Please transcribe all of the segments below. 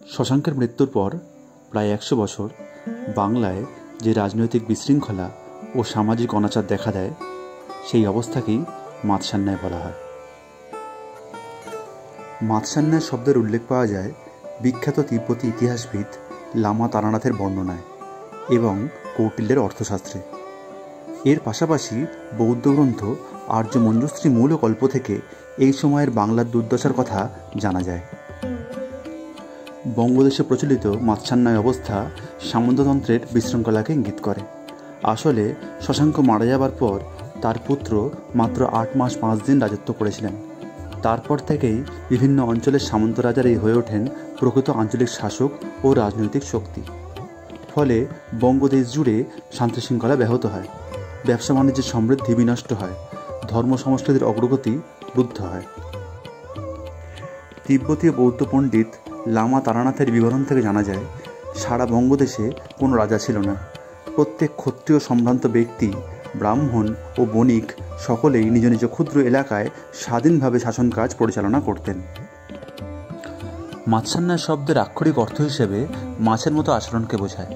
শশাঙ্কের মৃত্যুর পর প্রায় ১০০ বছর বাংলায় যে রাজনৈতিক বিশৃঙ্খলা ও সামাজিক অনাচার দেখা দেয়, সেই অবস্থাকেই মাতসান্যায় বলা হয়। মাতসান্যায় শব্দের উল্লেখ পাওয়া যায় বিখ্যাত তিব্বতী ইতিহাসবিদ লামা তারানাথের বর্ণনায় এবং কৌটিল্যের অর্থশাস্ত্রে। এর পাশাপাশি বৌদ্ধ গ্রন্থ আর্য মঞ্জুশ্রী মূল ও কল্প থেকে এই সময়ের বাংলার দুর্দশার কথা জানা যায়। বঙ্গদেশে প্রচলিত মাতসান্যায় অবস্থা সামন্ততন্ত্রের বিশৃঙ্খলাকে ইঙ্গিত করে। আসলে শশাঙ্ক মারা যাবার পর তার পুত্র মাত্র ৮ মাস ৫ দিন রাজত্ব করেছিলেন। তারপর থেকেই বিভিন্ন অঞ্চলের সামন্ত রাজারাই হয়ে ওঠেন প্রকৃত আঞ্চলিক শাসক ও রাজনৈতিক শক্তি। ফলে বঙ্গদেশ জুড়ে শান্তিশৃঙ্খলা ব্যাহত হয়, ব্যবসা বাণিজ্যের সমৃদ্ধি বিনষ্ট হয়, ধর্ম সংস্কৃতির অগ্রগতি রুদ্ধ হয়। তিব্বতীয় বৌদ্ধ পণ্ডিত লামা তারানাথের বিবরণ থেকে জানা যায়, সারা বঙ্গদেশে কোনো রাজা ছিল না। প্রত্যেক ক্ষত্রিয় সম্ভ্রান্ত ব্যক্তি, ব্রাহ্মণ ও বণিক সকলেই নিজ নিজ ক্ষুদ্র এলাকায় স্বাধীনভাবে শাসন কাজ পরিচালনা করতেন। মাতসান্যায় শব্দের আক্ষরিক অর্থ হিসেবে মাছের মতো আচরণকে বোঝায়।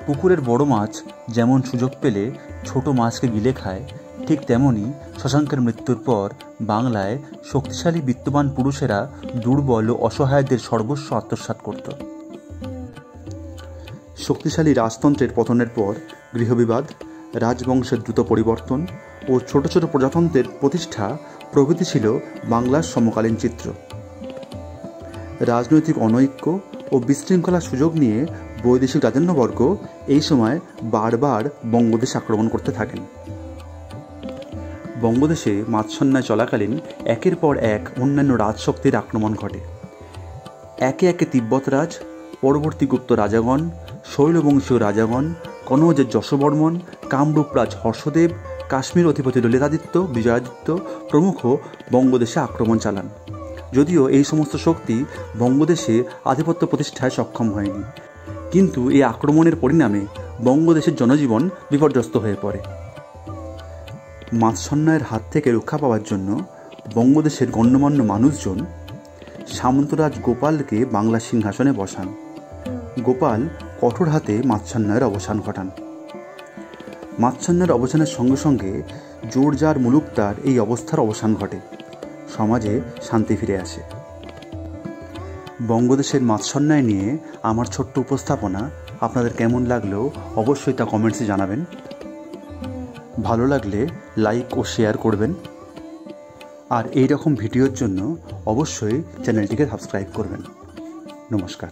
পুকুরের বড় মাছ যেমন সুযোগ পেলে ছোট মাছকে গিলে খায়, ঠিক তেমনি শশাঙ্কের মৃত্যুর পর বাংলায় শক্তিশালী বিত্তবান পুরুষেরা দুর্বল ও অসহায়দের সর্বস্ব আত্মসাৎ করত। শক্তিশালী রাজতন্ত্রের পতনের পর গৃহবিবাদ, রাজবংশের দ্রুত পরিবর্তন ও ছোট ছোট প্রজাতন্ত্রের প্রতিষ্ঠা প্রভৃতি ছিল বাংলার সমকালীন চিত্র। রাজনৈতিক অনৈক্য ও বিশৃঙ্খলার সুযোগ নিয়ে বৈদেশিক রাজন্যবর্গ এই সময় বারবার বঙ্গদেশ আক্রমণ করতে থাকেন। বঙ্গদেশে মাতসান্যায় চলাকালীন একের পর এক অন্যান্য রাজশক্তির আক্রমণ ঘটে। একে একে তিব্বতরাজ, পরবর্তী গুপ্ত রাজাগণ, শৈলবংশীয় রাজাগণ, কনৌজের যশবর্মন, কামরূপরাজ হর্ষদেব, কাশ্মীর অধিপতি ললিতাদিত্য, বিজয়াদিত্য প্রমুখ বঙ্গদেশে আক্রমণ চালান। যদিও এই সমস্ত শক্তি বঙ্গদেশে আধিপত্য প্রতিষ্ঠায় সক্ষম হয়নি, কিন্তু এই আক্রমণের পরিণামে বঙ্গদেশের জনজীবন বিপর্যস্ত হয়ে পড়ে। মাতসান্যায়ের হাত থেকে রক্ষা পাওয়ার জন্য বঙ্গদেশের গণ্যমান্য মানুষজন সামন্তরাজ গোপালকে বাংলার সিংহাসনে বসান। গোপাল কঠোর হাতে মাতসান্যায়ের অবসান ঘটান। মাতসান্যায়ের অবসানের সঙ্গে সঙ্গে জোরজার মুলুকতার এই অবস্থার অবসান ঘটে, সমাজে শান্তি ফিরে আসে। বঙ্গদেশের মাতসান্যায় নিয়ে আমার ছোট্ট উপস্থাপনা আপনাদের কেমন লাগলো অবশ্যই তা কমেন্টসে জানাবেন। ভালো লাগলে লাইক ও শেয়ার করবেন, আর এই রকম ভিডিওর জন্য অবশ্যই চ্যানেলটিকে সাবস্ক্রাইব করবেন। নমস্কার।